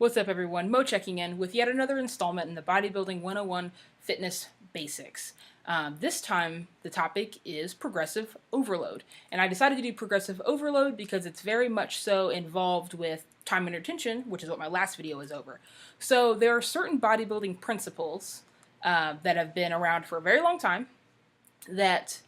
What's up, everyone? Mo checking in with yet another installment in the Bodybuilding 101 Fitness Basics. This time, the topic is progressive overload. And I decided to do progressive overload because it's very much so involved with time under tension, which is what my last video was over. So there are certain bodybuilding principles that have been around for a very long time that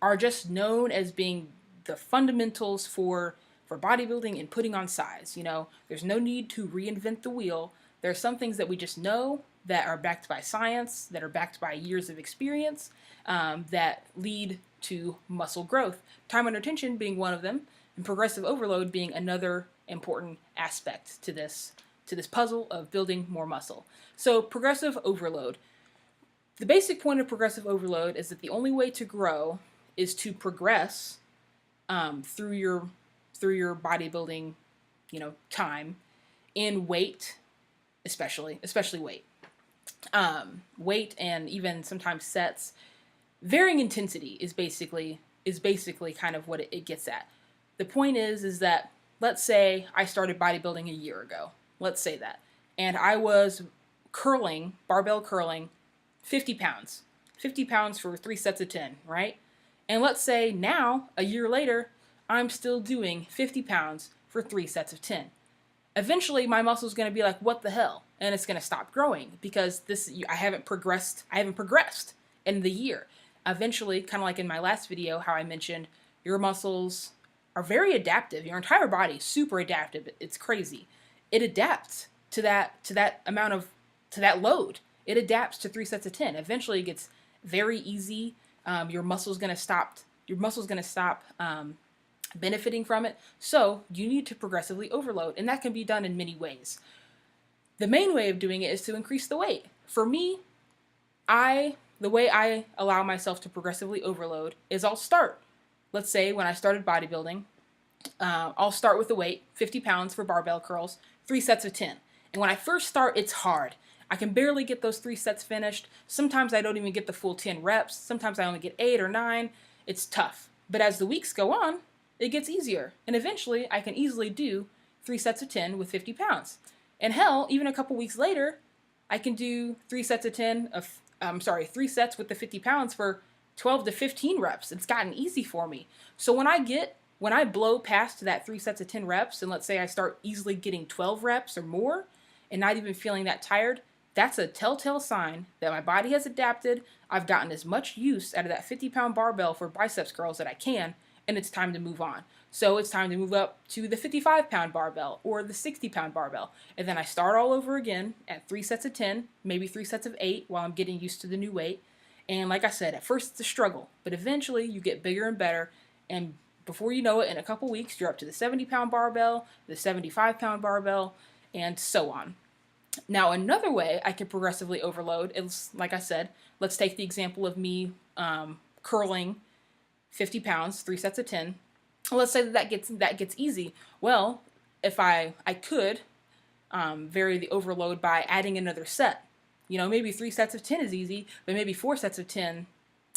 are just known as being the fundamentals for bodybuilding and putting on size. You know, there's no need to reinvent the wheel. There are some things that we just know that are backed by science, that are backed by years of experience, that lead to muscle growth. Time under tension being one of them, and progressive overload being another important aspect to this puzzle of building more muscle. So progressive overload. The basic point of progressive overload is that the only way to grow is to progress through your bodybuilding, time in weight, especially weight, weight, and even sometimes sets. Varying intensity is basically kind of what it gets at. The point is that let's say I started bodybuilding a year ago. Let's say that, and I was barbell curling, 50 pounds, 50 pounds for 3 sets of 10, right? And let's say now, a year later, I'm still doing 50 pounds for 3 sets of 10. Eventually, my muscle's going to be like, what the hell? And it's going to stop growing because I haven't progressed in the year. Eventually, kind of like in my last video, how I mentioned, your muscles are very adaptive. Your entire body, super adaptive. It's crazy. It adapts to that load. It adapts to 3 sets of 10. Eventually, it gets very easy. Your muscle's going to stop benefiting from it. So you need to progressively overload, and that can be done in many ways. The main way of doing it is to increase the weight. For me, the way I allow myself to progressively overload is let's say when I started bodybuilding, I'll start with the weight, 50 pounds for barbell curls, 3 sets of 10. And when I first start, it's hard. I can barely get those 3 sets finished. Sometimes I don't even get the full 10 reps. Sometimes I only get 8 or 9. It's tough. But as the weeks go on, it gets easier. And eventually, I can easily do 3 sets of 10 with 50 pounds. And hell, even a couple weeks later, I can do 3 sets with the 50 pounds for 12 to 15 reps. It's gotten easy for me. So when I blow past that 3 sets of 10 reps, and let's say I start easily getting 12 reps or more, and not even feeling that tired, that's a telltale sign that my body has adapted. I've gotten as much use out of that 50-pound barbell for biceps curls that I can, and it's time to move on. So it's time to move up to the 55-pound barbell or the 60-pound barbell. And then I start all over again at 3 sets of 10, maybe 3 sets of 8 while I'm getting used to the new weight. And like I said, at first it's a struggle, but eventually you get bigger and better. And before you know it, in a couple weeks, you're up to the 70-pound barbell, the 75-pound barbell, and so on. Now, another way I can progressively overload is, like I said, let's take the example of me curling 50 pounds, 3 sets of 10. Let's say that gets easy. Well, if I could vary the overload by adding another set. Maybe 3 sets of 10 is easy, but maybe 4 sets of 10,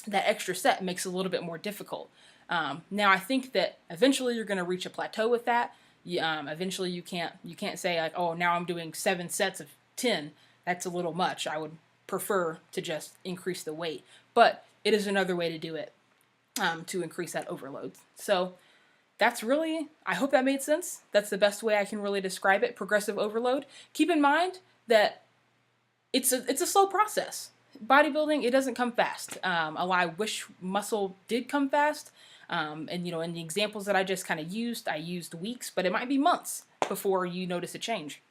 that extra set makes it a little bit more difficult. Now, I think that eventually you're going to reach a plateau with that. Eventually you can't say like, oh, now I'm doing 7 sets of 10. That's a little much. I would prefer to just increase the weight, but it is another way to do it. To increase that overload. So that's really, I hope that made sense. That's the best way I can really describe it, progressive overload. Keep in mind that it's a slow process. Bodybuilding, it doesn't come fast. I wish muscle did come fast. And in the examples that I just kind of used, I used weeks, but it might be months before you notice a change.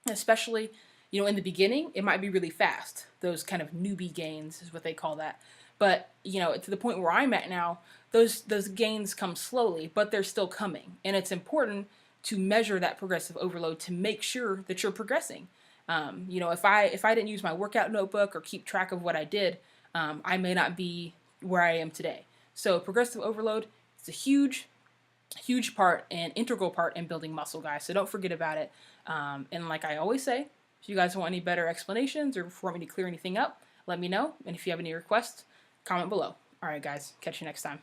Especially, in the beginning, it might be really fast. Those kind of newbie gains is what they call that. But, to the point where I'm at now, those gains come slowly, but they're still coming. And it's important to measure that progressive overload to make sure that you're progressing. If I didn't use my workout notebook or keep track of what I did, I may not be where I am today. So progressive overload is a huge part and integral part in building muscle, guys. So don't forget about it. And like I always say, if you guys want any better explanations or want me to clear anything up, let me know. And if you have any requests, comment below. All right, guys. Catch you next time.